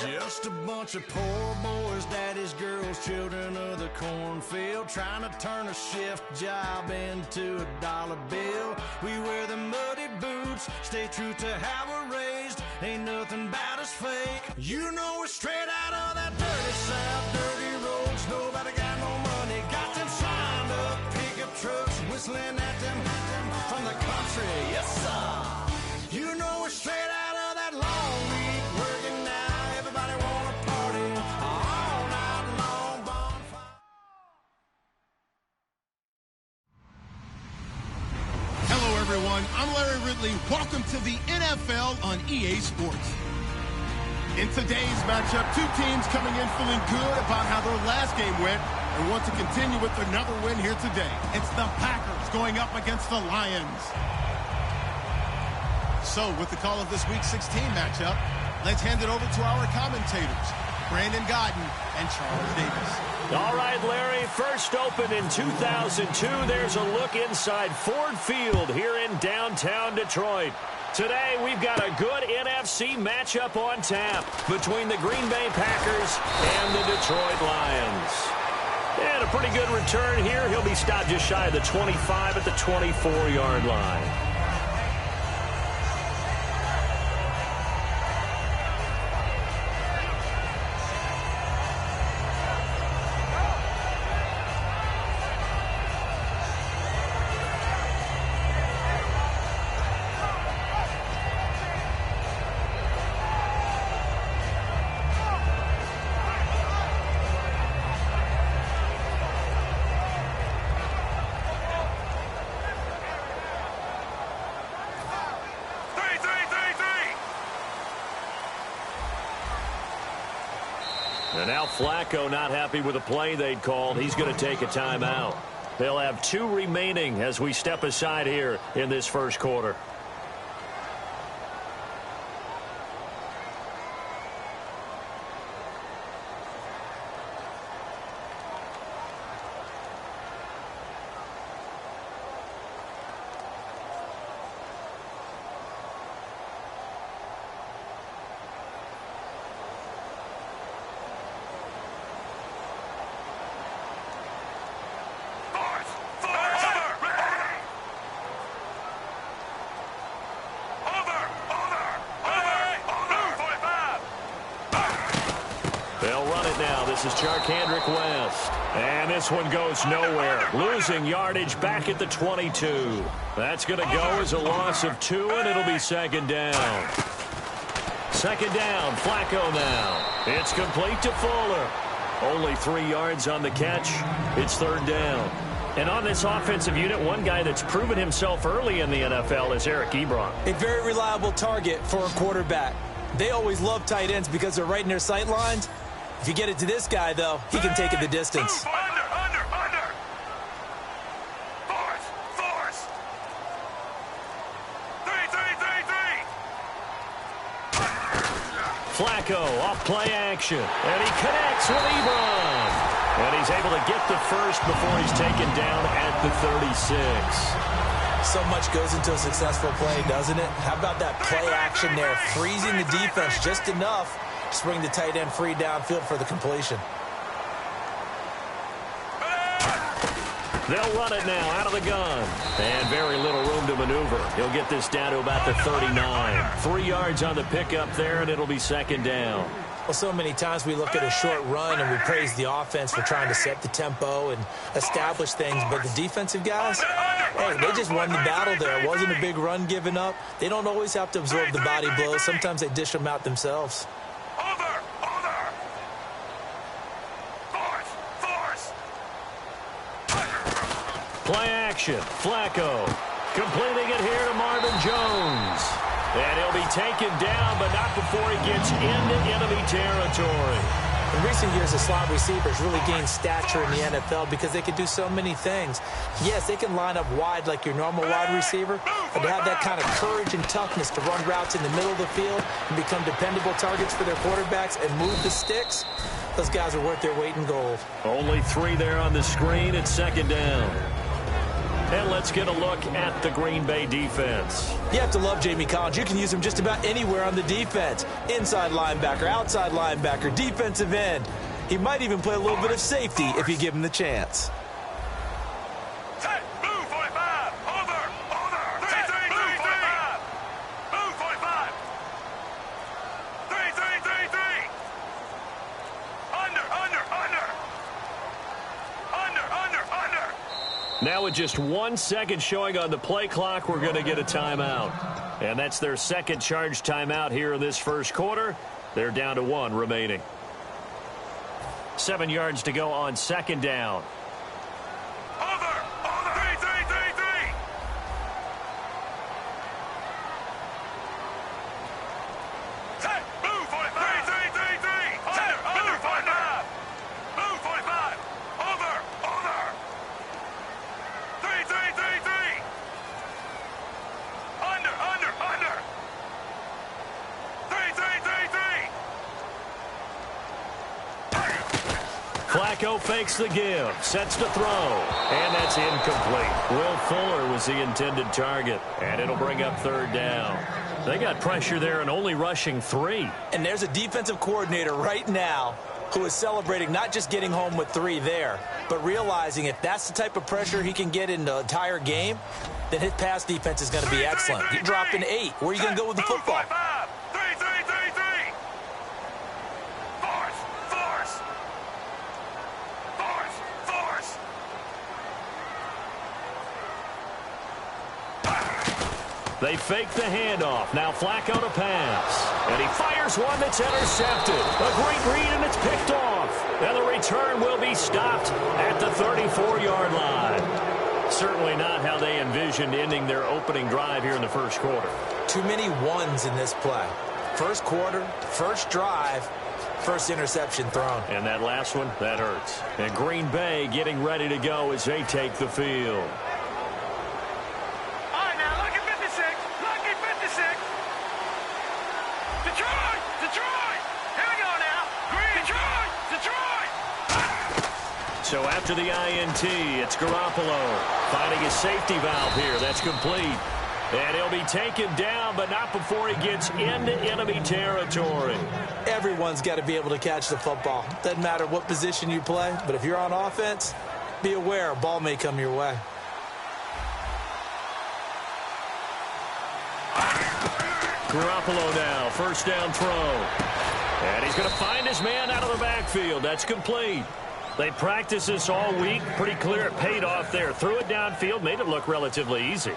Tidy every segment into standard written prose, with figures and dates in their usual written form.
Just a bunch of poor boys, daddy's girls, children of the cornfield, trying to turn a shift job into a dollar bill. We wear the muddy boots, stay true to how we're raised. Ain't nothing about us fake. You know we're straight out of that dirty south, dirty roads. Nobody got no money, got them signed up pickup trucks, whistling at them from the country. Yes, sir. You know we're straight out of that long week working now. Everybody wanna party all night long. Bonfire. Hello, everyone. I'm Larry Ridley. Welcome to the NFL on EA Sports. In today's matchup, two teams coming in feeling good about how their last game went and want to continue with another win here today. It's the Packers going up against the Lions. So, with the call of this Week 16 matchup, let's hand it over to our commentators, Brandon Godden and Charles Davis. All right, Larry, first opened in 2002. There's a look inside Ford Field here in downtown Detroit. Today, we've got a good NFC matchup on tap between the Green Bay Packers and the Detroit Lions. And a pretty good return here. He'll be stopped just shy of the 25 at the 24-yard line. And now Flacco not happy with the play they'd called. He's going to take a timeout. They'll have two remaining as we step aside here in this first quarter. This is Charkandrick West. And this one goes nowhere. Losing yardage back at the 22. That's going to go as a loss of 2, and it'll be second down. Second down, Flacco now. It's complete to Fuller. Only 3 yards on the catch. It's third down. And on this offensive unit, one guy that's proven himself early in the NFL is Eric Ebron. A very reliable target for a quarterback. They always love tight ends because they're right in their sight lines. If you get it to this guy, though, he can take it the distance. Under. Force. 3. Flacco off play action. And he connects with Ebron. And he's able to get the first before he's taken down at the 36. So much goes into a successful play, doesn't it? How about that play action there? Freezing the defense just enough to bring the tight end free downfield for the completion. They'll run it now out of the gun. And very little room to maneuver. He'll get this down to about the 39. 3 yards on the pickup there, and it'll be second down. Well, so many times we look at a short run and we praise the offense for trying to set the tempo and establish things, but the defensive guys, hey, they just won the battle there. It wasn't a big run given up. They don't always have to absorb the body blows. Sometimes they dish them out themselves. Play action. Flacco completing it here to Marvin Jones. And he'll be taken down, but not before he gets into enemy territory. In recent years, the slot receivers really gained stature in the NFL because they can do so many things. Yes, they can line up wide like your normal wide receiver, but to have that kind of courage and toughness to run routes in the middle of the field and become dependable targets for their quarterbacks and move the sticks, those guys are worth their weight in gold. Only 3 there on the screen at second down. And let's get a look at the Green Bay defense. You have to love Jamie Collins. You can use him just about anywhere on the defense. Inside linebacker, outside linebacker, defensive end. He might even play a little bit of safety if you give him the chance. Set, move 45, over, set, move 45, move 45, 3, under. Now with just 1 second showing on the play clock, we're going to get a timeout. And that's their second charge timeout here in this first quarter. They're down to 1 remaining. 7 yards to go on second down. Over, 3. Set, move 45, 3. Under 45, move 45, over, 3. Under, 3. Flacco fakes the give, sets to throw, and that's incomplete. Will Fuller was the intended target, and it'll bring up third down. They got pressure there and only rushing 3. And there's a defensive coordinator right now who is celebrating not just getting home with 3 there, but realizing if that's the type of pressure he can get in the entire game, then his pass defense is going to be excellent. He dropped an 8. Where are you going to go with the football? 3. Force. They fake the handoff. Now Flacco to pass. And he fires one that's intercepted. A great read, and it's picked off. And the return will be stopped at the 34-yard line. Certainly not how they envisioned ending their opening drive here in the first quarter. Too many ones in this play. First quarter, first drive, first interception thrown. And that last one, that hurts. And Green Bay getting ready to go as they take the field. All right, now, lucky 56. Detroit. Here we go now. Detroit. So after the INT, it's Garoppolo finding his safety valve here. That's complete. And he'll be taken down, but not before he gets into enemy territory. Everyone's got to be able to catch the football. Doesn't matter what position you play, but if you're on offense, be aware a ball may come your way. Garoppolo now, first down throw. And he's going to find his man out of the backfield. That's complete. They practiced this all week. Pretty clear it paid off there. Threw it downfield, made it look relatively easy.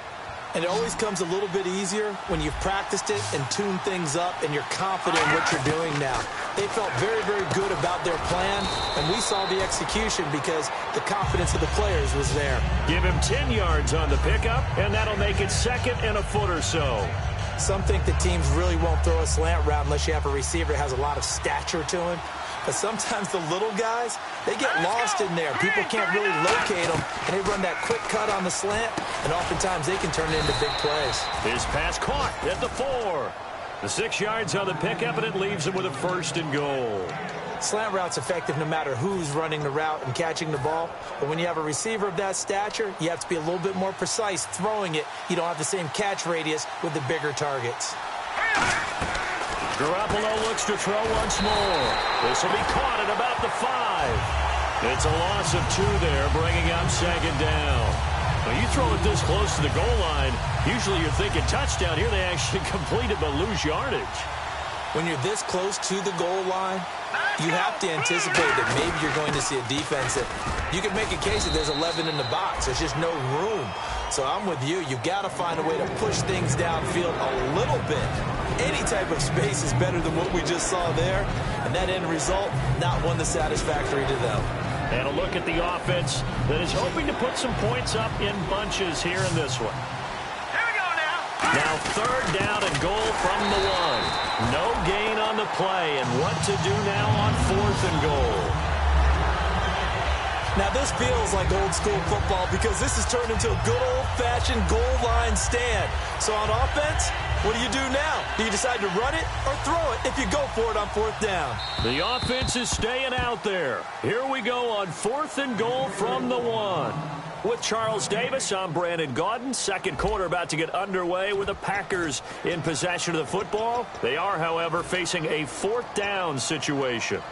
And it always comes a little bit easier when you've practiced it and tuned things up and you're confident in what you're doing now. They felt very, very good about their plan, and we saw the execution because the confidence of the players was there. Give him 10 yards on the pickup, and that'll make it second and a foot or so. Some think that teams really won't throw a slant route unless you have a receiver that has a lot of stature to him. But sometimes the little guys, they get lost in there. People can't really locate them, and they run that quick cut on the slant, and oftentimes they can turn it into big plays. His pass caught at the 4. The 6 yards on the pickup, and it leaves him with a first and goal. Slant route's effective no matter who's running the route and catching the ball. But when you have a receiver of that stature, you have to be a little bit more precise throwing it. You don't have the same catch radius with the bigger targets. Garoppolo looks to throw once more. This will be caught at about the 5. It's a loss of 2 there, bringing up second down. When you throw it this close to the goal line, usually you're thinking touchdown. Here they actually completed but lose yardage. When you're this close to the goal line, you have to anticipate that maybe you're going to see a defense that you can make a case that there's 11 in the box. There's just no room. So I'm with you. You've got to find a way to push things downfield a little bit. Any type of space is better than what we just saw there. And that end result, not one that's satisfactory to them. And a look at the offense that is hoping to put some points up in bunches here in this one. Here we go now. Now third down and goal from the 1. No gain on the play, and what to do now on fourth and goal. Now this feels like old school football because this has turned into a good old-fashioned goal line stand. So on offense, What do you do now? Do you decide to run it or throw it if you go for it on 4th down? The offense is staying out there. Here we go on 4th and goal from the 1. With Charles Davis, I'm Brandon Gaudin. Second quarter about to get underway with the Packers in possession of the football. They are, however, facing a 4th down situation.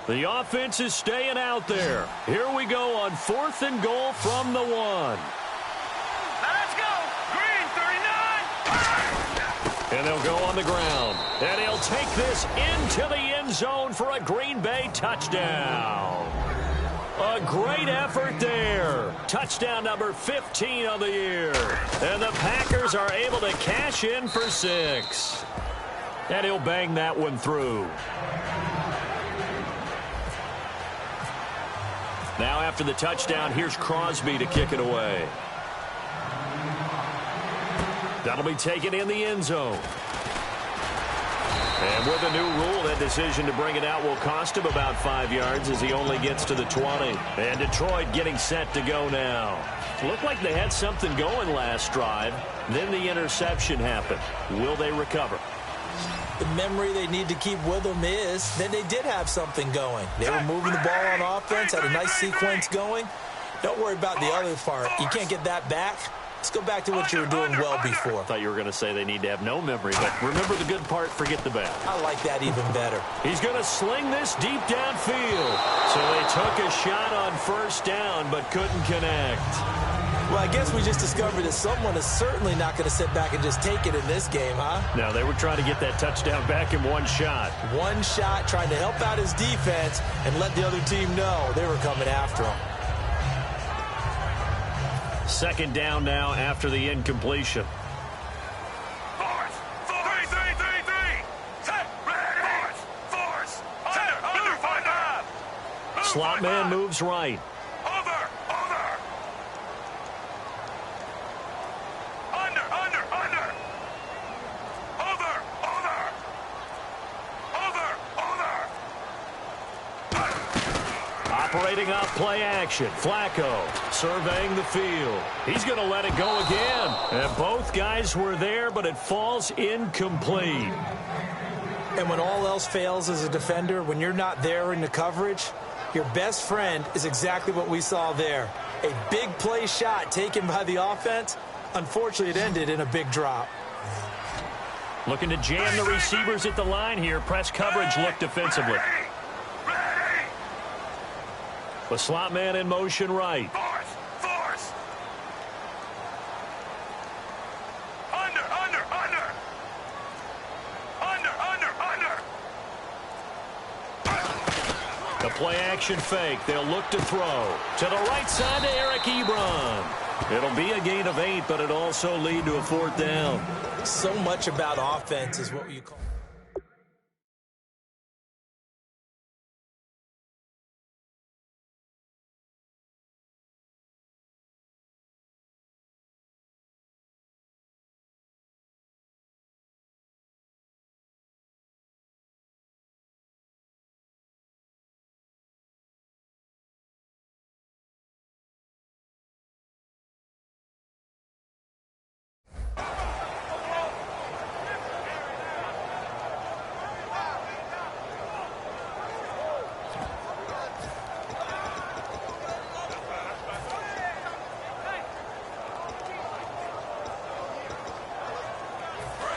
The offense is staying out there. Here we go on 4th and goal from the 1. Let's go. Green 39. And they'll go on the ground. And he'll take this into the end zone for a Green Bay touchdown. A great effort there. Touchdown number 15 of the year. And the Packers are able to cash in for 6. And he'll bang that one through. Now after the touchdown, here's Crosby to kick it away. That'll be taken in the end zone. And with a new rule, that decision to bring it out will cost him about 5 yards as he only gets to the 20. And Detroit getting set to go now. Looked like they had something going last drive. Then the interception happened. Will they recover? The memory they need to keep with them is that they did have something going. They were moving the ball on offense, had a nice sequence going. Don't worry about the other part. You can't get that back. Let's go back to what you were doing well before. I thought you were going to say they need to have no memory, but remember the good part, forget the bad. I like that even better. He's going to sling this deep downfield. So they took a shot on 1st down, but couldn't connect. Well, I guess we just discovered that someone is certainly not going to sit back and just take it in this game, huh? No, they were trying to get that touchdown back in one shot. One shot, trying to help out his defense and let the other team know they were coming after him. 2nd down now after the incompletion. Force. 3. Set. Ready. Force. Under 5. Slot man moves right. Over. Under. Operating off play action. Flacco surveying the field. He's going to let it go again. And both guys were there, but it falls incomplete. And when all else fails as a defender, when you're not there in the coverage, your best friend is exactly what we saw there. A big play shot taken by the offense. Unfortunately, it ended in a big drop. Looking to jam the receivers at the line here. Press coverage look defensively. The slot man in motion right. Force. Under. The play action fake. They'll look to throw. To the right side to Eric Ebron. It'll be a gain of 8, but it also lead to a 4th down. So much about offense is what you call.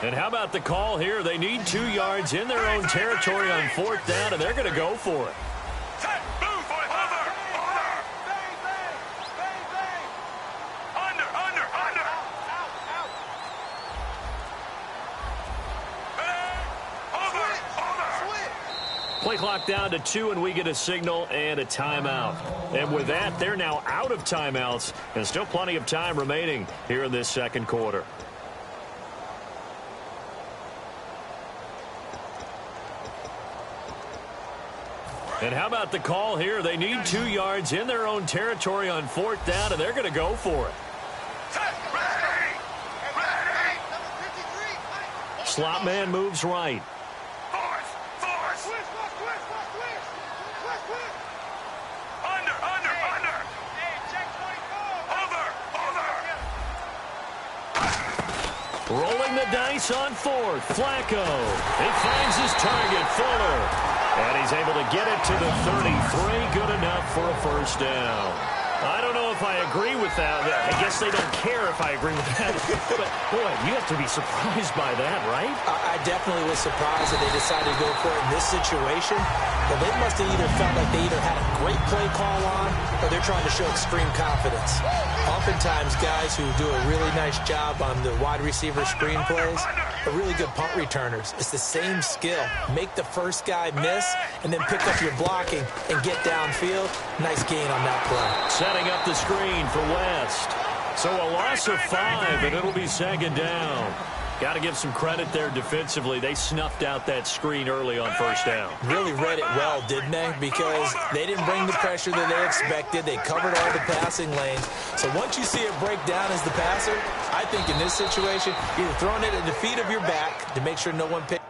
And how about the call here? They need 2 yards in their own territory on 4th down, and they're going to go for it. Set. Move. Over. Under. Play clock down to 2, and we get a signal and a timeout. And with that, they're now out of timeouts, and still plenty of time remaining here in this 2nd quarter. And how about the call here? They need 2 yards in their own territory on 4th down, and they're going to go for it. Ready. Slot man moves right. Force. Rolling the dice on fourth. Flacco. He finds his target, Fuller. And he's able to get it to the 33. Good enough for a first down. I don't know if I agree with that. I guess they don't care if I agree with that. But, boy, you have to be surprised by that, right? I definitely was surprised that they decided to go for it in this situation. But they must have either felt like they either had a great play call on or they're trying to show extreme confidence. Oftentimes, guys who do a really nice job on the wide receiver screen plays are really good punt returners. It's the same skill. Make the first guy miss and then pick up your blocking and get downfield. Nice gain on that play. Setting up the screen for West. So a loss of 5, and it'll be second down. Got to give some credit there defensively. They snuffed out that screen early on first down. Really read it well, didn't they? Because they didn't bring the pressure that they expected. They covered all the passing lanes. So once you see it break down as the passer, I think in this situation, you're throwing it at the feet of your back to make sure no one picks.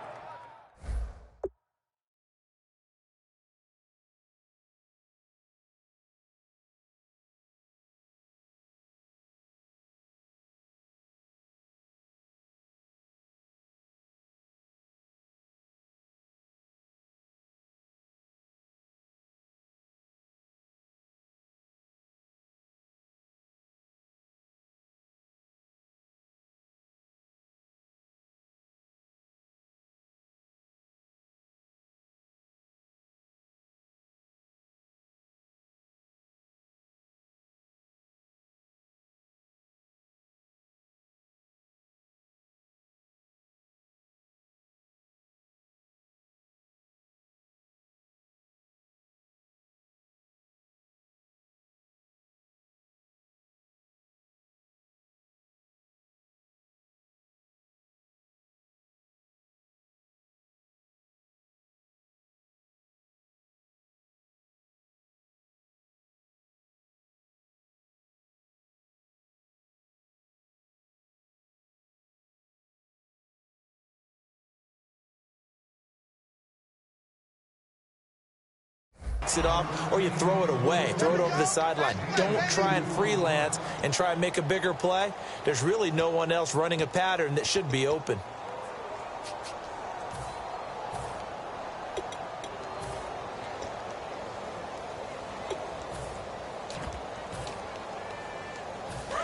It off, or you throw it away, throw it over the sideline. Don't try and freelance and try and make a bigger play. There's really no one else running a pattern that should be open.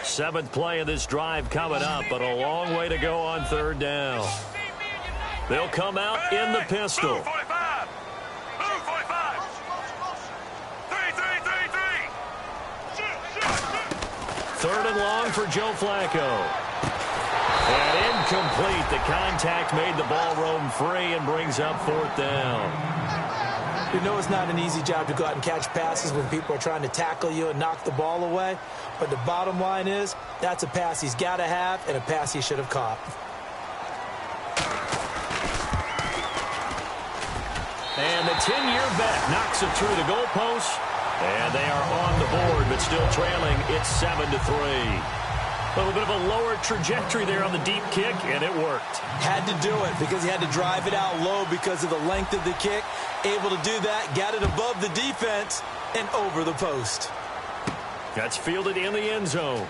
Seventh play of this drive coming up, but a long way to go on third down. They'll come out in the pistol. Third and long for Joe Flacco. And incomplete. The contact made the ball roam free and brings up fourth down. You know it's not an easy job to go out and catch passes when people are trying to tackle you and knock the ball away. But the bottom line is, that's a pass he's got to have and a pass he should have caught. And the 10-year vet knocks it through the goalpost. And they are on the board, but still trailing. It's 7-3. A little bit of a lower trajectory there on the deep kick, and it worked. Had to do it because he had to drive it out low because of the length of the kick. Able to do that, got it above the defense, and over the post. That's fielded in the end zone.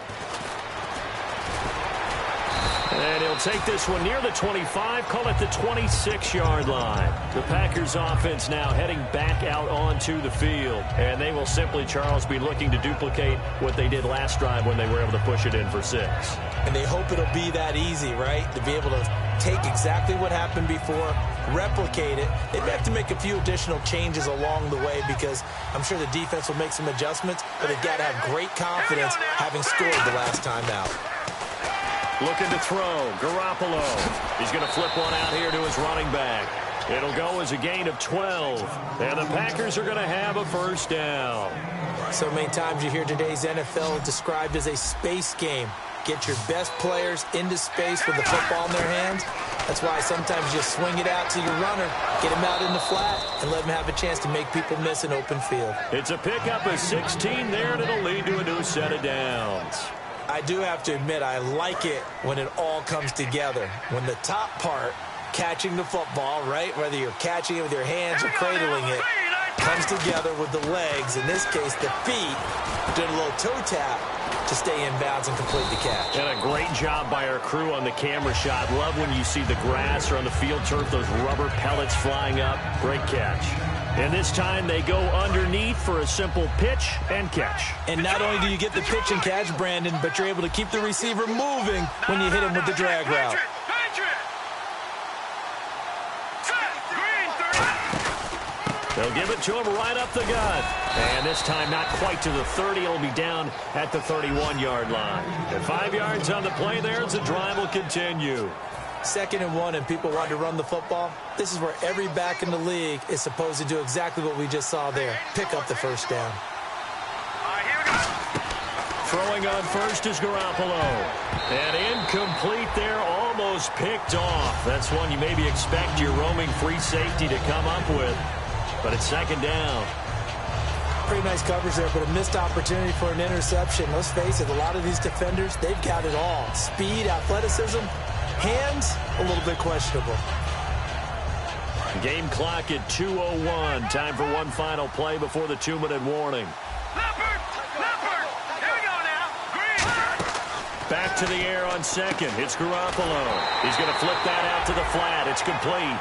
And he'll take this one near the 25, call it the 26-yard line. The Packers offense now heading back out onto the field. And they will simply, Charles, be looking to duplicate what they did last drive when they were able to push it in for 6. And they hope it'll be that easy, right? To be able to take exactly what happened before, replicate it. They may have to make a few additional changes along the way because I'm sure the defense will make some adjustments, but they've got to have great confidence having scored the last time out. Looking to throw. Garoppolo. He's going to flip one out here to his running back. It'll go as a gain of 12. And the Packers are going to have a first down. So many times you hear today's NFL described as a space game. Get your best players into space with the football in their hands. That's why sometimes you swing it out to your runner, get him out in the flat, and let him have a chance to make people miss an open field. It's a pickup of 16 there, and it'll lead to a new set of downs. I do have to admit, I like it when it all comes together. When the top part, catching the football, right, whether you're catching it with your hands or cradling it, comes together with the legs, in this case the feet, doing a little toe tap. to stay in bounds and complete the catch. And a great job by our crew on the camera shot. Love when you see the grass or on the field turf, those rubber pellets flying up. Great catch. And this time they go underneath for a simple pitch and catch. And not only do you get the pitch and catch, Brandon, but you're able to keep the receiver moving when you hit him with the drag route. They'll give it to him right up the gut. And this time not quite to the 30. It'll be down at the 31-yard line. And 5 yards on the play there as the drive will continue. 2nd and 1 and people want to run the football. This is where every back in the league is supposed to do exactly what we just saw there. Pick up the first down. Throwing on first is Garoppolo. And incomplete there, almost picked off. That's one you maybe expect your roaming free safety to come up with. But it's 2nd down. Pretty nice coverage there, but a missed opportunity for an interception. Let's face it, a lot of these defenders, they've got it all. Speed, athleticism, hands, a little bit questionable. Game clock at 2:01. Time for one final play before the 2-minute warning. Back to the air on 2nd. It's Garoppolo. He's going to flip that out to the flat. It's complete.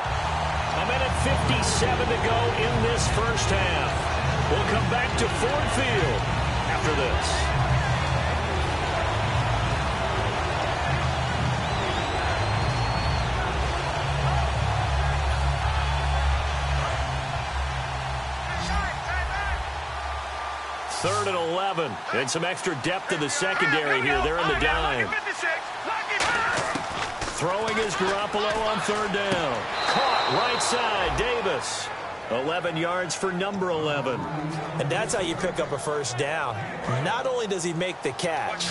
A minute 57 to go in this first half. We'll come back to Ford Field after this. Third and 11. And some extra depth in the secondary here. They're in the dime. Throwing is Garoppolo on 3rd down. Caught right side, Davis. 11 yards for number 11. And that's how you pick up a first down. Not only does he make the catch,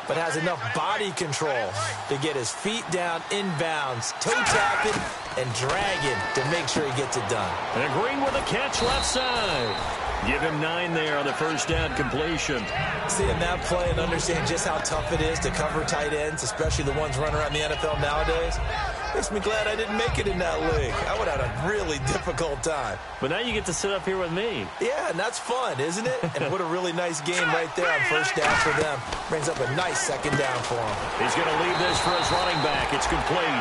but has enough body control to get his feet down inbounds, toe tapping and dragging to make sure he gets it done. And Green with a catch left side. Give him 9 there on the first down completion. Seeing that play and understand just how tough it is to cover tight ends, especially the ones running around the NFL nowadays, makes me glad I didn't make it in that league. I would have had a really difficult time. But now you get to sit up here with me. Yeah, and that's fun, isn't it? And what a really nice game right there on first down for them. Brings up a nice 2nd down for him. He's going to leave this for his running back. It's complete.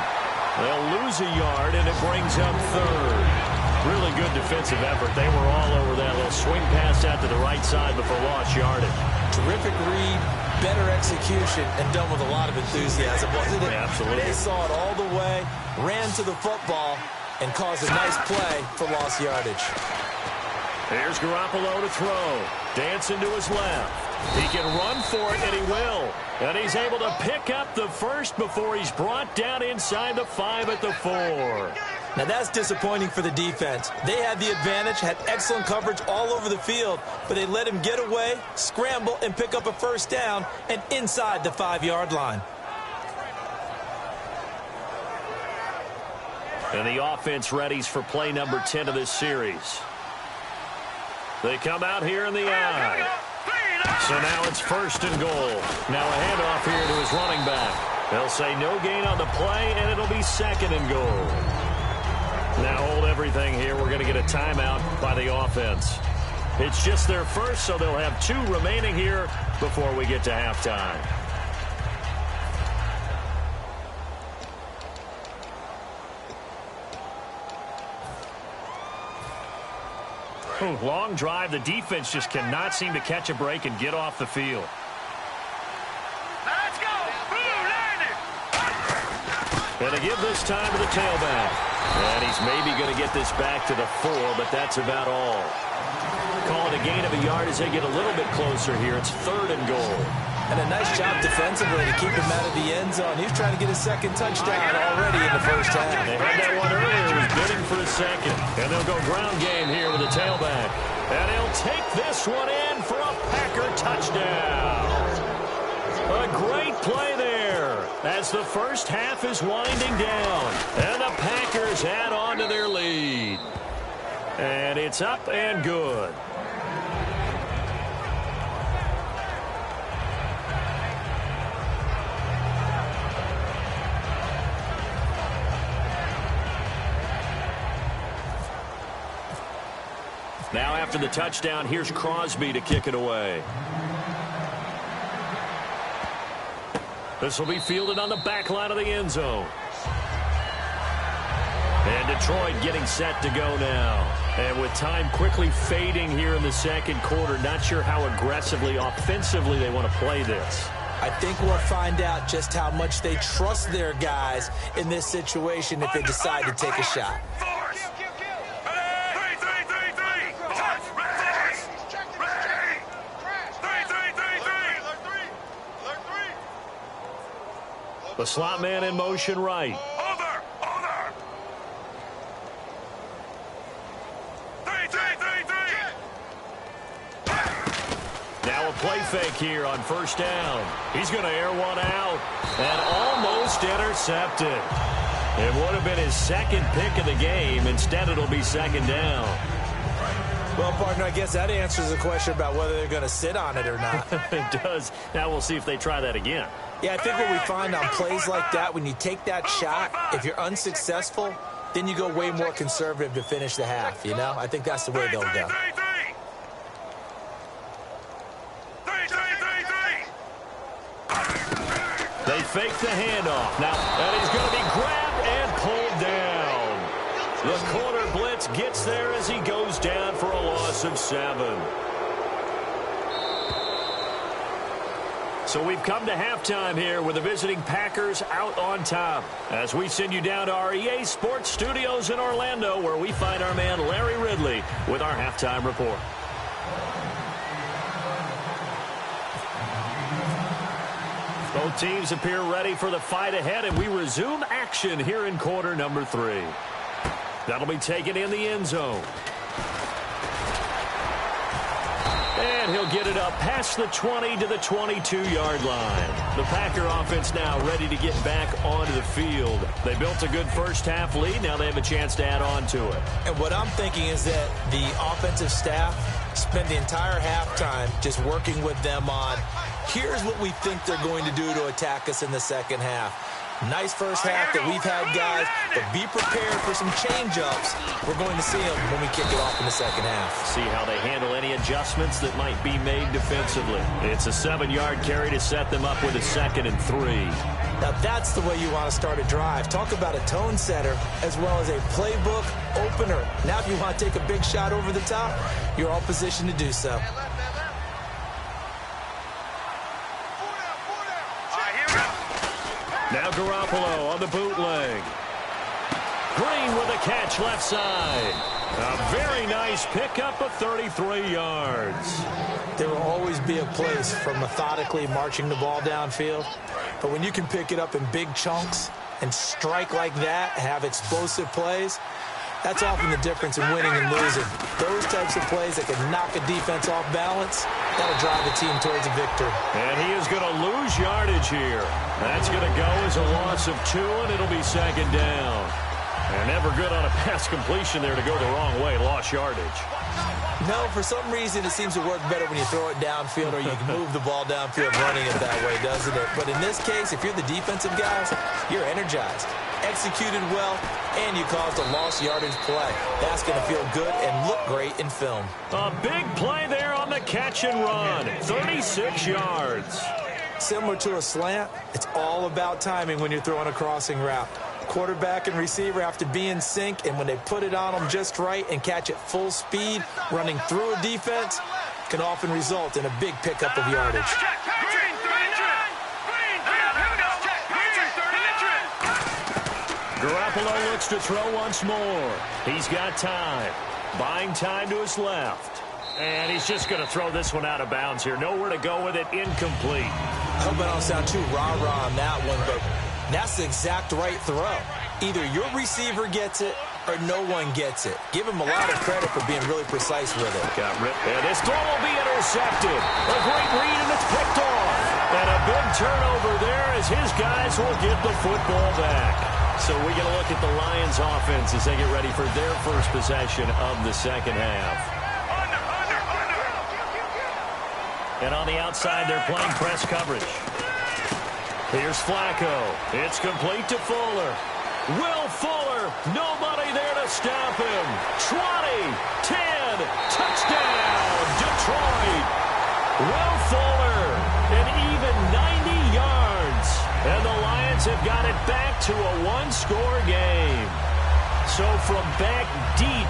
They'll lose a yard, and it brings up 3rd. Really good defensive effort. They were all over that little swing pass out to the right side before lost yardage. Terrific read, better execution, and done with a lot of enthusiasm, wasn't it? Yeah, absolutely. They saw it all the way, ran to the football, and caused a nice play for lost yardage. Here's Garoppolo to throw. Dancing to his left. He can run for it, and he will. And he's able to pick up the first before he's brought down inside the 5 at the 4. Now that's disappointing for the defense. They had the advantage, had excellent coverage all over the field, but they let him get away, scramble, and pick up a first down and inside the 5-yard line. And the offense readies for play number 10 of this series. They come out here in the eye. So now it's 1st and goal. Now a handoff here to his running back. They'll say no gain on the play, and it'll be 2nd and goal. Now hold everything here. We're going to get a timeout by the offense. It's just their first, so they'll have 2 remaining here before we get to halftime. Ooh, long drive. The defense just cannot seem to catch a break and get off the field. Let's go! And to give this time to the tailback. And he's maybe going to get this back to the 4, but that's about all. Call it a gain of a yard as they get a little bit closer here. It's 3rd and goal. And a nice job defensively to keep him out of the end zone. He was trying to get his 2nd touchdown already in the first half. They had that one earlier. He was bidding for a 2nd. And they'll go ground game here with the tailback. And he'll take this one in for a Packer touchdown. A great play there as the first half is winding down. And the Packers add on to their lead. And it's up and good. Now after the touchdown, here's Crosby to kick it away. This will be fielded on the back line of the end zone. And Detroit getting set to go now. And with time quickly fading here in the second quarter, not sure how aggressively, offensively they want to play this. I think we'll find out just how much they trust their guys in this situation if they decide to take a shot. The slot man in motion right. Now a play fake here on first down. He's going to air one out and almost intercepted. It would have been his second pick of the game. Instead, it'll be second down. Well, partner, I guess that answers the question about whether they're going to sit on it or not. It does. Now we'll see if they try that again. Yeah, I think what we find on plays like that, when you take that shot, if you're unsuccessful, then you go way more conservative to finish the half, you know? I think that's the way they'll go. They fake the handoff. Now, and he's going to be grabbed and pulled down. The corner blitz gets there as he goes down for a loss of 7. So we've come to halftime here with the visiting Packers out on top. As we send you down to our EA Sports Studios in Orlando, where we find our man Larry Ridley with our halftime report. Both teams appear ready for the fight ahead, and we resume action here in quarter number 3. That'll be taken in the end zone. And he'll get it up past the 20 to the 22-yard line. The Packer offense now ready to get back onto the field. They built a good first-half lead. Now they have a chance to add on to it. And what I'm thinking is that the offensive staff spent the entire halftime just working with them on, here's what we think they're going to do to attack us in the second half. Nice first half that we've had, guys, but be prepared for some change-ups. We're going to see them when we kick it off in the second half. See how they handle any adjustments that might be made defensively. It's a 7-yard carry to set them up with a 2nd and 3. Now, that's the way you want to start a drive. Talk about a tone setter as well as a playbook opener. Now, if you want to take a big shot over the top, you're all positioned to do so. Now Garoppolo on the bootleg. Green with a catch left side. A very nice pickup of 33 yards. There will always be a place for methodically marching the ball downfield. But when you can pick it up in big chunks and strike like that, have explosive plays, that's often the difference in winning and losing. Those types of plays that can knock a defense off balance, that'll drive a team towards a victory. And he is going to lose yardage here. That's going to go as a loss of 2, and it'll be second down. And never good on a pass completion there to go the wrong way. Lost yardage. No, for some reason, it seems to work better when you throw it downfield or you can move the ball downfield running it that way, doesn't it? But in this case, if you're the defensive guys, you're energized, executed well, and you caused a lost yardage play. That's going to feel good and look great in film. A big play there on the catch and run. 36 yards. Similar to a slant, it's all about timing when you're throwing a crossing route. Quarterback and receiver have to be in sync, and when they put it on them just right and catch it full speed, running through a defense can often result in a big pickup of yardage. Garoppolo looks to throw once more. He's got time. Buying time to his left. And he's just going to throw this one out of bounds here. Nowhere to go with it. Incomplete. I hope I don't sound too rah-rah on that one, but that's the exact right throw. Either your receiver gets it or no one gets it. Give him a lot of credit for being really precise with it. Got ripped. And this throw will be intercepted. A great read, and it's picked off. And a big turnover there as his guys will get the football back. So we get a look at the Lions offense as they get ready for their first possession of the second half. And on the outside, they're playing press coverage. Here's Flacco. It's complete to Fuller. Will Fuller, nobody there to stop him. 20, 10, touchdown, Detroit. Will Fuller, an even 90 yards. And the Lions have got it back to a one-score game. So from back deep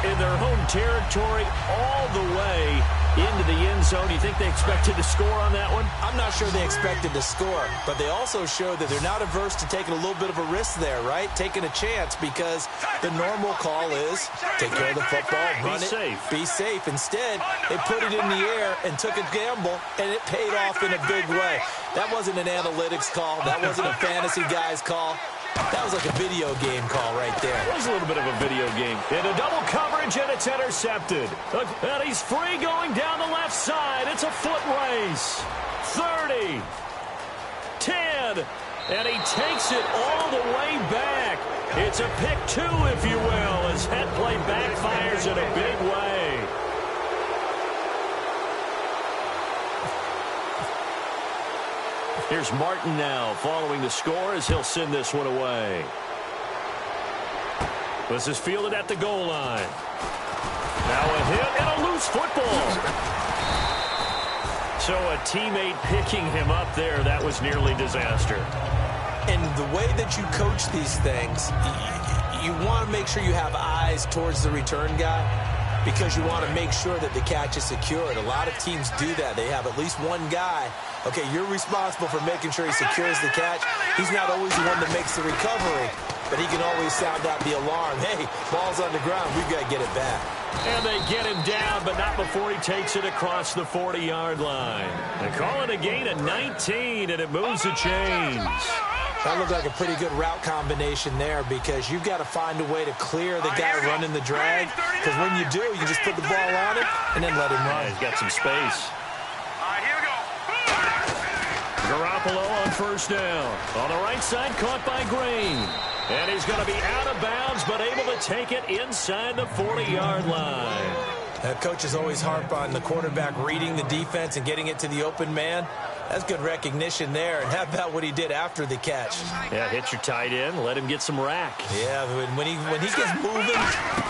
in their home territory all the way into the end zone, you think they expected to score on that one? I'm not sure they expected to score, but they also showed that they're not averse to taking a little bit of a risk there, right? Taking a chance, because the normal call is take care of the football, run it, be safe. Instead, they put it in the air and took a gamble, and it paid off in a big way. That wasn't an analytics call. That wasn't a fantasy guy's call. That was like a video game call right there. It was a little bit of a video game. Into double coverage, and it's intercepted. And he's free going down the left side. It's a foot race. 30. 10. And he takes it all the way back. It's a pick two, if you will, as head play backfires in a big way. Here's Martin now following the score as he'll send this one away. This is fielded at the goal line. Now a hit and a loose football. So a teammate picking him up there, that was nearly disaster. And the way that you coach these things, you want to make sure you have eyes towards the return guy, because you want to make sure that the catch is secured. A lot of teams do that. They have at least one guy. Okay, you're responsible for making sure he secures the catch. He's not always the one that makes the recovery, but he can always sound out the alarm. Hey, ball's on the ground. We've got to get it back. And they get him down, but not before he takes it across the 40-yard line. They call it a gain of 19, and it moves the chains. That looked like a pretty good route combination there, because you've got to find a way to clear the guy running the drag, because when you do, you just put the ball on him and then let him run. Yeah, he's got some space. Garoppolo on first down. On the right side, caught by Green. And he's going to be out of bounds, but able to take it inside the 40-yard line. Coaches always harp on the quarterback reading the defense and getting it to the open man. That's good recognition there. And how about what he did after the catch? Yeah, hit your tight end, let him get some rack. Yeah, when he gets moving,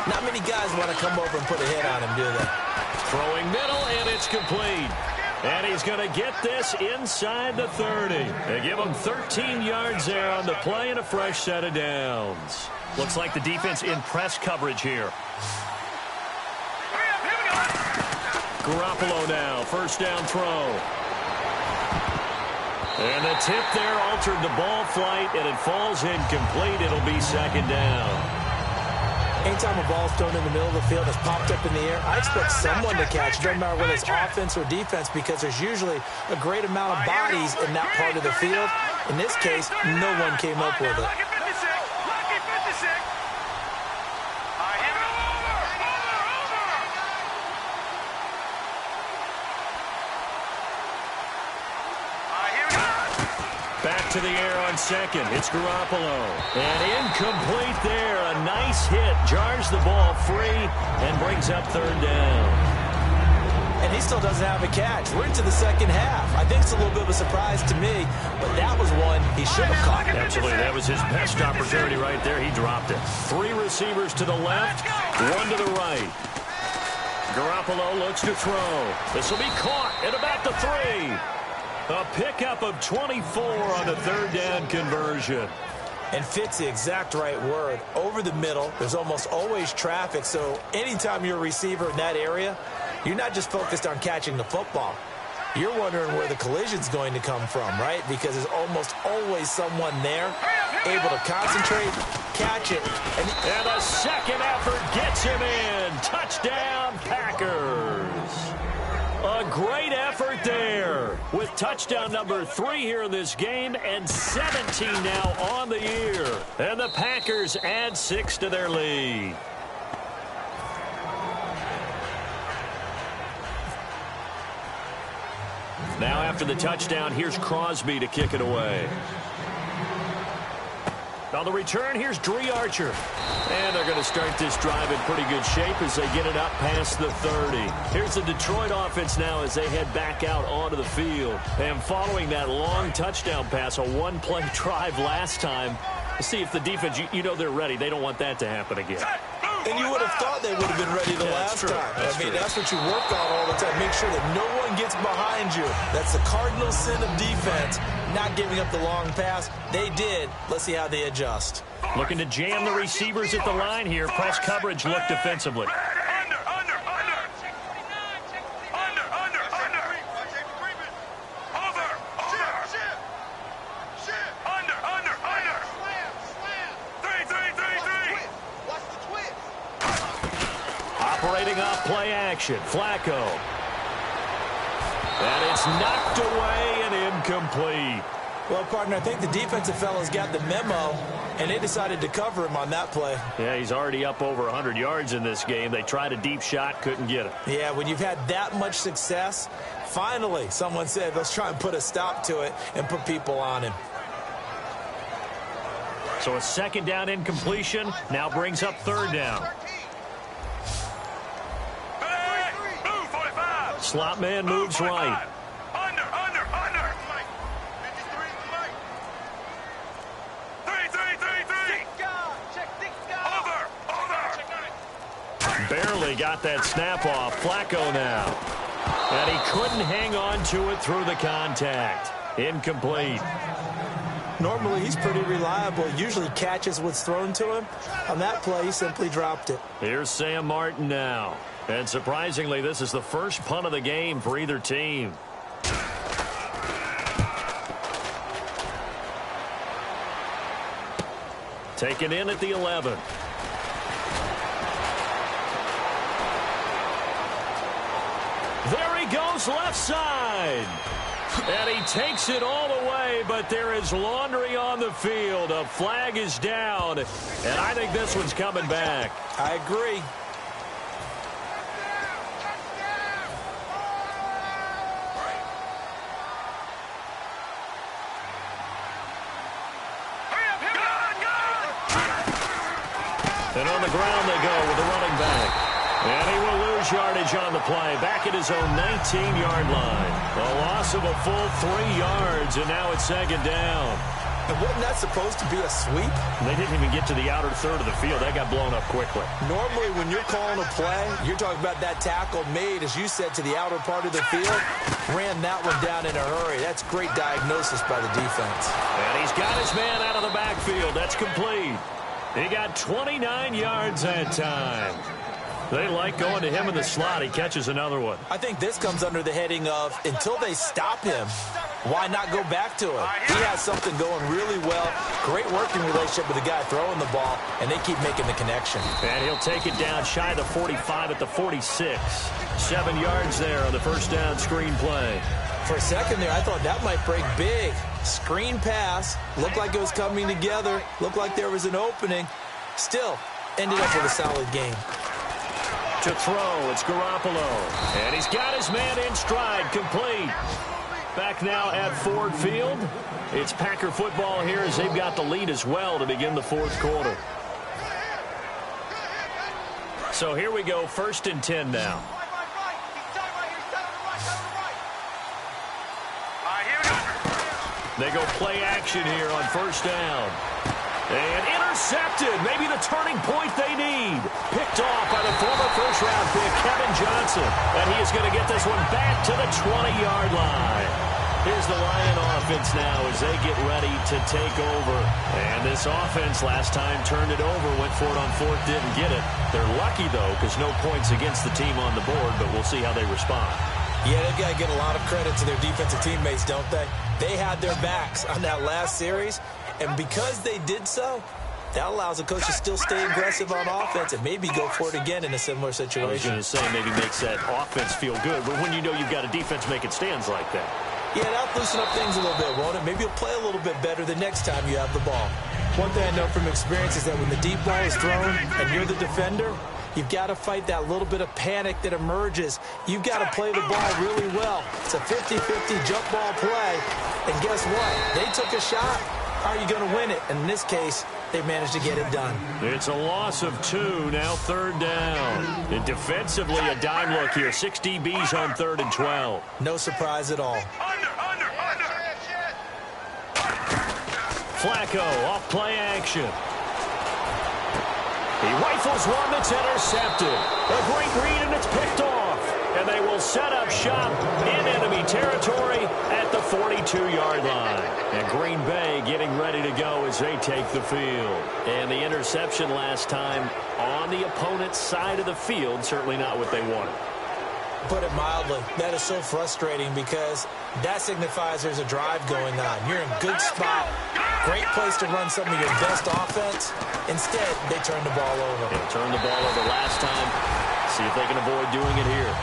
not many guys want to come over and put a hit on him, do they? Throwing middle, and it's complete. And he's going to get this inside the 30. They give him 13 yards there on the play and a fresh set of downs. Looks like the defense in press coverage here. Garoppolo now, first down throw. And the tip there altered the ball flight, and it falls incomplete. It'll be second down. Anytime a ball's thrown in the middle of the field that's popped up in the air, I expect someone to catch. It doesn't matter whether it's offense or defense, because there's usually a great amount of bodies in that part of the field. In this case, no one came up with it. Back to the air on second. It's Garoppolo. And incomplete there. A nice hit. Jars the ball free and brings up third down. And he still doesn't have a catch. We're into the second half. I think it's a little bit of a surprise to me, but that was one he should have caught. Absolutely. That was his best opportunity right there. He dropped it. Three receivers to the left, one to the right. Garoppolo looks to throw. This will be caught at about the 3. A pickup of 24 on the third down conversion. And fits the exact right word. Over the middle, there's almost always traffic, so anytime you're a receiver in that area, you're not just focused on catching the football. You're wondering where the collision's going to come from, right? Because there's almost always someone there able to concentrate, catch it. And a second effort gets him in. Touchdown, Packers. A great effort there with touchdown number 3 here in this game, and 17 now on the year. And the Packers add 6 to their lead. Now after the touchdown, here's Crosby to kick it away. On the return, here's Dree Archer. And they're going to start this drive in pretty good shape as they get it up past the 30. Here's the Detroit offense now as they head back out onto the field. And following that long touchdown pass, a one-play drive last time, to see if the defense, you know they're ready. They don't want that to happen again. And you would have thought they would have been ready the last time. I mean, that's what you work on all the time. Make sure that no one and gets behind you. That's the cardinal sin of defense, not giving up the long pass. They did. Let's see how they adjust. Looking to jam the receivers at the line here. Press coverage look defensively. Operating off play action. Flacco. And it's knocked away and incomplete. Well, partner, I think the defensive fellows got the memo, and they decided to cover him on that play. Yeah, he's already up over 100 yards in this game. They tried a deep shot, couldn't get it. Yeah, when you've had that much success, finally someone said, let's try and put a stop to it and put people on him. So a second down incompletion now brings up third down. Slot man moves right. Under. 3. Barely got that snap off. Flacco now. And he couldn't hang on to it through the contact. Incomplete. Normally, he's pretty reliable. Usually catches what's thrown to him. On that play, he simply dropped it. Here's Sam Martin now. And surprisingly, this is the first punt of the game for either team. Taken in at the 11. There he goes left side. And he takes it all the way, but there is laundry on the field. A flag is down, and I think this one's coming back. I agree. And on the ground they go with the running back. And he will lose yardage on the play. Back at his own 19-yard line. A loss of a full 3 yards, and now it's second down. And wasn't that supposed to be a sweep? They didn't even get to the outer third of the field. That got blown up quickly. Normally, when you're calling a play, you're talking about that tackle made, as you said, to the outer part of the field. Ran that one down in a hurry. That's great diagnosis by the defense. And he's got his man out of the backfield. That's complete. He got 29 yards that time. They like going to him in the slot. He catches another one. I think this comes under the heading of, until they stop him, why not go back to him? He has something going really well. Great working relationship with the guy throwing the ball, and they keep making the connection. And he'll take it down shy of the 45 at the 46. 7 yards there on the first down screen play. For a second there, I thought that might break big. Screen pass. Looked like it was coming together. Looked like there was an opening. Still, ended up with a solid game. To throw, it's Garoppolo. And he's got his man in stride, complete. Back now at Ford Field. It's Packer football here as they've got the lead as well to begin the fourth quarter. So here we go, 1st and 10 now. They go play action here on first down. And intercepted. Maybe the turning point they need. Picked off by the former first-round pick, Kevin Johnson. And he is going to get this one back to the 20-yard line. Here's the Lion offense now as they get ready to take over. And this offense last time turned it over, went for it on fourth, didn't get it. They're lucky, though, because no points against the team on the board, but we'll see how they respond. Yeah, they've got to get a lot of credit to their defensive teammates, don't they? They had their backs on that last series, and because they did so, that allows the coach to still stay aggressive on offense and maybe go for it again in a similar situation. I was going to say maybe makes that offense feel good, but when you know you've got a defense making stands like that. Yeah, that'll loosen up things a little bit, won't it? Maybe you'll play a little bit better the next time you have the ball. One thing I know from experience is that when the deep ball is thrown and you're the defender, you've got to fight that little bit of panic that emerges. You've got to play the ball really well. It's a 50-50 jump ball play. And guess what? They took a shot. How are you going to win it? And in this case, they managed to get it done. It's a loss of 2, now third down. And defensively, a dime look here. 6 DBs on 3rd and 12. No surprise at all. Flacco off play action. He rifles one that's intercepted. A great read, and it's picked off. And they will set up shop in enemy territory at the 42-yard line. And Green Bay getting ready to go as they take the field. And the interception last time on the opponent's side of the field, certainly not what they wanted. Put it mildly, that is so frustrating because that signifies there's a drive going on. You're in a good spot, great place to run some of your best offense. Instead, they turn the ball over. They turned the ball over last time. See if they can avoid doing it here.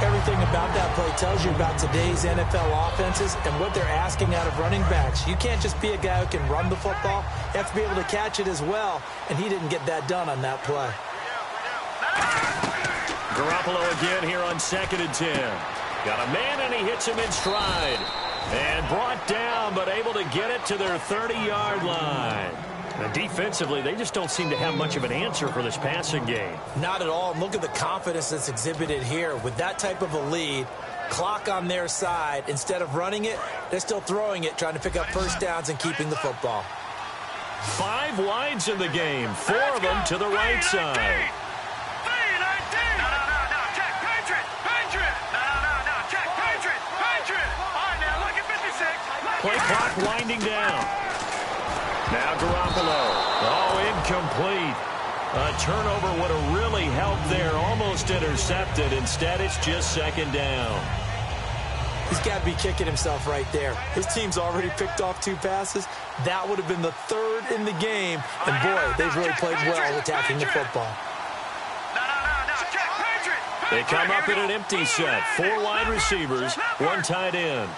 Everything about that play tells you about today's NFL offenses and what they're asking out of running backs. You can't just be a guy who can run the football. You have to be able to catch it as well, and he didn't get that done on that play. Garoppolo again here on 2nd and 10. Got a man, and he hits him in stride. And brought down, but able to get it to their 30-yard line. And defensively, they just don't seem to have much of an answer for this passing game. Not at all. Look at the confidence that's exhibited here. With that type of a lead, clock on their side, instead of running it, they're still throwing it, trying to pick up first downs and keeping the football. 5 wides in the game, 4 of them to the right side. Play clock winding down. Now Garoppolo. Oh, incomplete. A turnover would have really helped there. Almost intercepted. Instead, it's just 2nd down. He's got to be kicking himself right there. His team's already picked off 2 passes. That would have been the 3rd in the game. And, boy, they've really played well attacking the football. They come up in an empty set. 4 wide receivers, 1 tight end.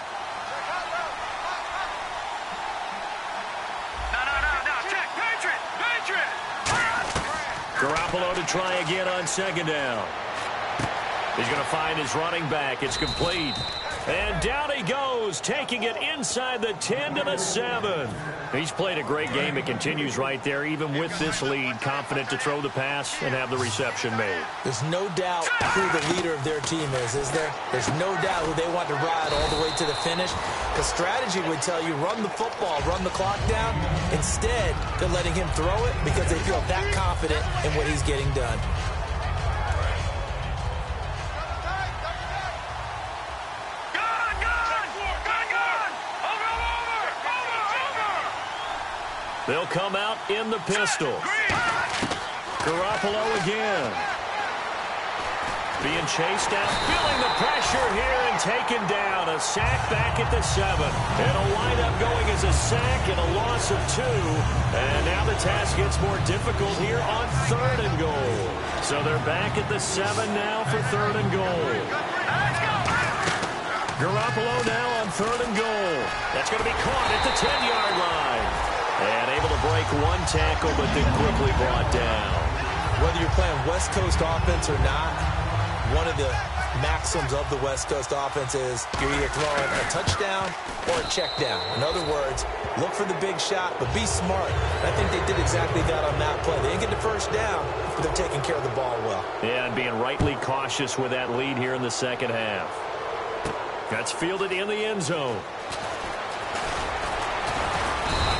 Garoppolo to try again on 2nd down. He's going to find his running back. It's complete. And down he goes, taking it inside the 10 to the 7. He's played a great game. It continues right there, even with this lead. Confident to throw the pass and have the reception made. There's no doubt who the leader of their team is there? There's no doubt who they want to ride all the way to the finish. The strategy would tell you run the football, run the clock down. Instead, they're letting him throw it because they feel that confident in what he's getting done. They'll come out in the pistol. Garoppolo again. Being chased out, feeling the pressure here and taken down. A sack back at the 7. It'll wind up going as a sack and a loss of 2. And now the task gets more difficult here on 3rd and goal. So they're back at the 7 now for 3rd and goal. Garoppolo now on 3rd and goal. That's going to be caught at the 10-yard line. And able to break 1 tackle, but then quickly brought down. Whether you're playing West Coast offense or not, one of the maxims of the West Coast offense is you're either throwing a touchdown or a check down. In other words, look for the big shot, but be smart. And I think they did exactly that on that play. They didn't get the first down, but they're taking care of the ball well. Yeah, and being rightly cautious with that lead here in the 2nd half. That's fielded in the end zone.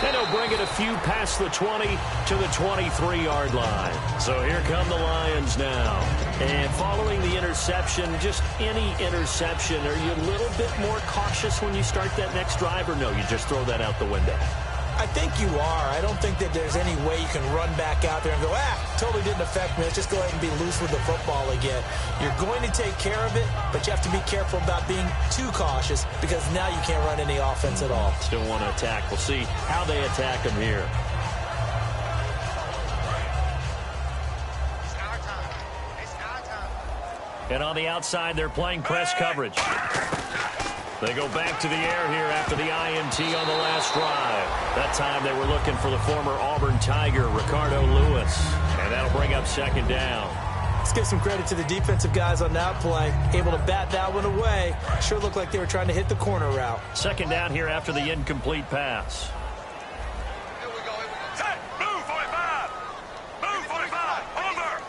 And he'll bring it a few past the 20 to the 23-yard line. So here come the Lions now. And following the interception, just any interception, are you a little bit more cautious when you start that next drive, or no, you just throw that out the window? I think you are. I don't think that there's any way you can run back out there and go, totally didn't affect me. Let's just go ahead and be loose with the football again. You're going to take care of it, but you have to be careful about being too cautious because now you can't run any offense at all. Still want to attack. We'll see how they attack him here. And on the outside, they're playing press coverage. They go back to the air here after the INT on the last drive. That time they were looking for the former Auburn Tiger, Ricardo Lewis. And that'll bring up 2nd down. Let's give some credit to the defensive guys on that play. Able to bat that one away. Sure looked like they were trying to hit the corner route. 2nd down here after the incomplete pass. Here we go. Set. Move, 45. Move, 45. Over.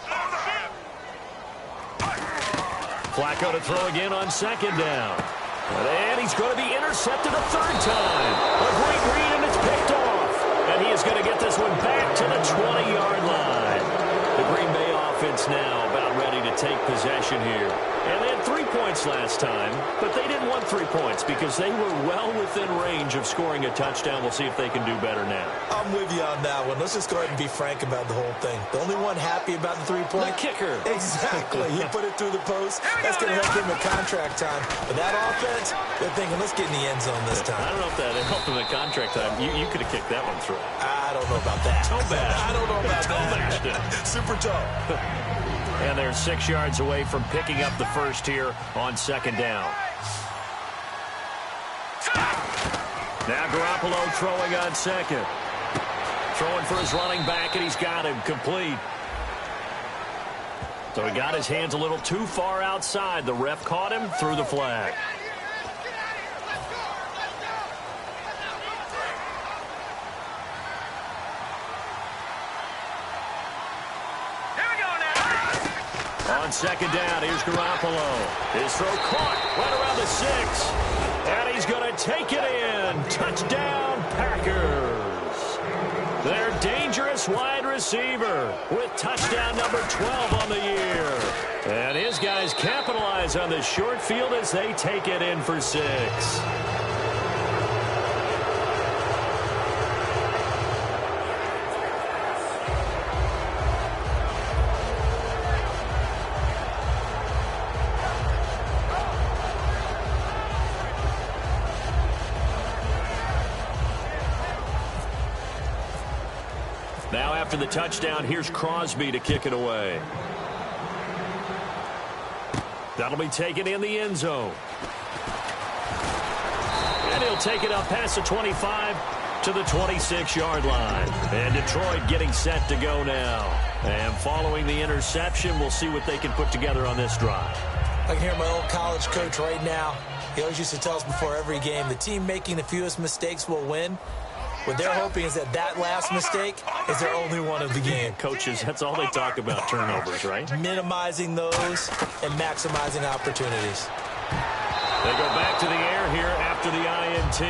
Flacco to throw again on 2nd down. And he's going to be intercepted a 3rd time. A great read, and it's picked off. And he is going to get this one back to the 20-yard line. The Green Bay offense now about ready to take possession here. And they had 3 points last time, but they didn't want 3 points because they were well within range of scoring a touchdown. We'll see if they can do better now. I'm with you on that one. Let's just go ahead and be frank about the whole thing. The only one happy about the 3-point? The kicker. Exactly. He put it through the post. That's going to help him at contract time. But that offense, they're thinking, let's get in the end zone this time. I don't know if that helped him at contract time. You could have kicked that one through. I don't know about that. I don't know about that. Super toe. And they're 6 yards away from picking up the first here on second down. Now Garoppolo throwing on second. Throwing for his running back, and he's got him complete. So he got his hands a little too far outside. The ref caught him, threw the flag. On second down, here's Garoppolo. His throw caught right around the 6. And he's going to take it in. Touchdown, Packers. Their dangerous wide receiver with touchdown number 12 on the year. And his guys capitalize on the short field as they take it in for 6. Now after the touchdown, here's Crosby to kick it away. That'll be taken in the end zone. And he'll take it up past the 25 to the 26-yard line. And Detroit getting set to go now. And following the interception, we'll see what they can put together on this drive. I can hear my old college coach right now. He always used to tell us before every game, the team making the fewest mistakes will win. What they're hoping is that last mistake is their only one of the game. Coaches, that's all they talk about, turnovers, right? Minimizing those and maximizing opportunities. They go back to the air here after the INT.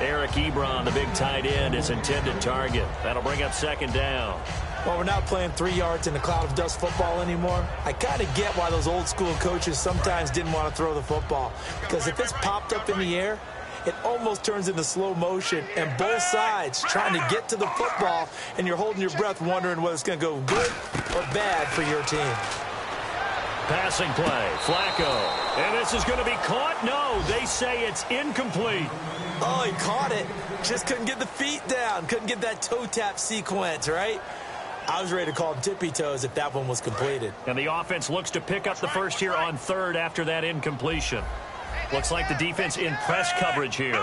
Eric Ebron, the big tight end, is intended target. That'll bring up second down. Well, we're not playing 3 yards in a cloud of dust football anymore. I kind of get why those old school coaches sometimes didn't want to throw the football. Because if it's popped up in the air, it almost turns into slow motion, and both sides trying to get to the football, and you're holding your breath wondering whether it's going to go good or bad for your team. Passing play, Flacco. And this is going to be caught? No, they say it's incomplete. Oh, he caught it. Just couldn't get the feet down. Couldn't get that toe tap sequence, right? I was ready to call him tippy toes if that one was completed. And the offense looks to pick up the first here on third after that incompletion. Looks like the defense in press coverage here.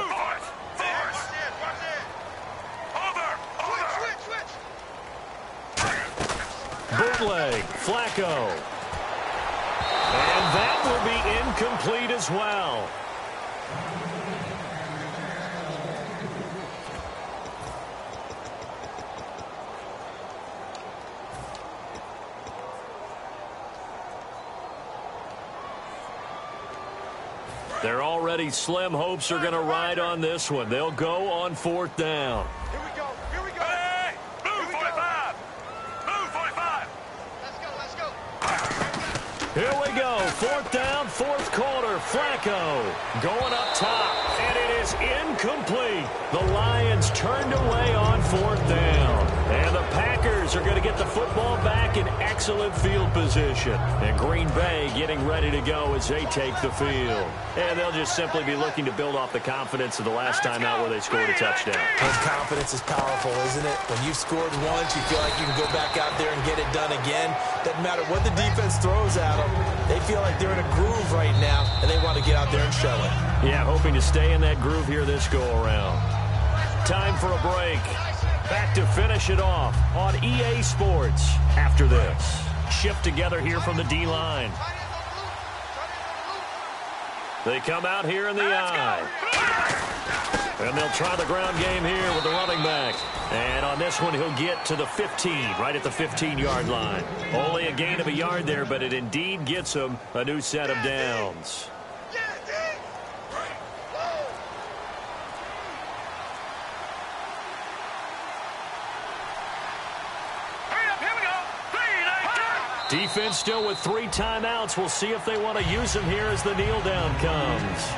Bootleg, Flacco. And that will be incomplete as well. They're already slim hopes are going to ride on this one. They'll go on fourth down. Here we go. Here we go. Hey, move 45. Move 45. Let's go. Here we go. Fourth down, fourth quarter. Flacco going up top. And it is incomplete. The Lions turned away on fourth down. And the Packers are going to get the football back in excellent field position. And Green Bay getting ready to go as they take the field. And they'll just simply be looking to build off the confidence of the last time out where they scored a touchdown. And confidence is powerful, isn't it? When you've scored once, you feel like you can go back out there and get it done again. Doesn't matter what the defense throws at them. They feel like they're in a groove right now, and they want to get out there and show it. Yeah, hoping to stay in that groove here this go-around. Time for a break. Back to finish it off on EA Sports after this. Shift together here from the D-line. They come out here in the I. And they'll try the ground game here with the running back. And on this one, he'll get to the 15, right at the 15-yard line. Only a gain of a yard there, but it indeed gets him a new set of downs. Defense still with 3 timeouts. We'll see if they want to use them here as the kneel down comes.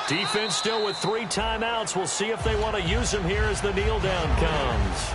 Defense still with 3 timeouts. We'll see if they want to use them here as the kneel down comes.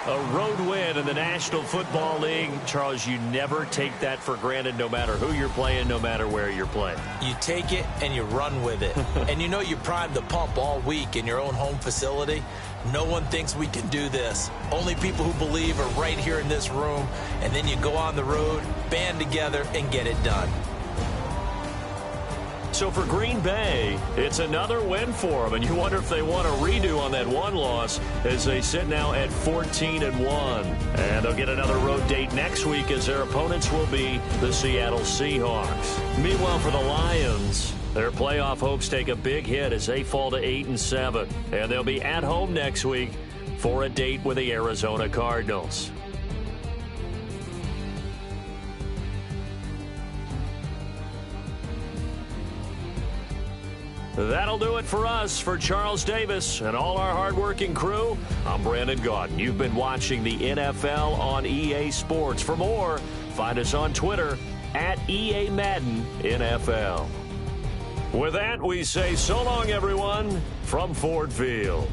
A road win in the National Football League. Charles, you never take that for granted no matter who you're playing, no matter where you're playing. You take it and you run with it. And you know you primed the pump all week in your own home facility. No one thinks we can do this. Only people who believe are right here in this room. And then you go on the road, band together, and get it done. So for Green Bay, it's another win for them, and you wonder if they want a redo on that one loss as they sit now at 14-1. And they'll get another road date next week as their opponents will be the Seattle Seahawks. Meanwhile, for the Lions, their playoff hopes take a big hit as they fall to 8-7, and they'll be at home next week for a date with the Arizona Cardinals. That'll do it for us. For Charles Davis and all our hardworking crew, I'm Brandon Gaudin. You've been watching the NFL on EA Sports. For more, find us on Twitter at EA Madden NFL. With that, we say so long, everyone, from Ford Field.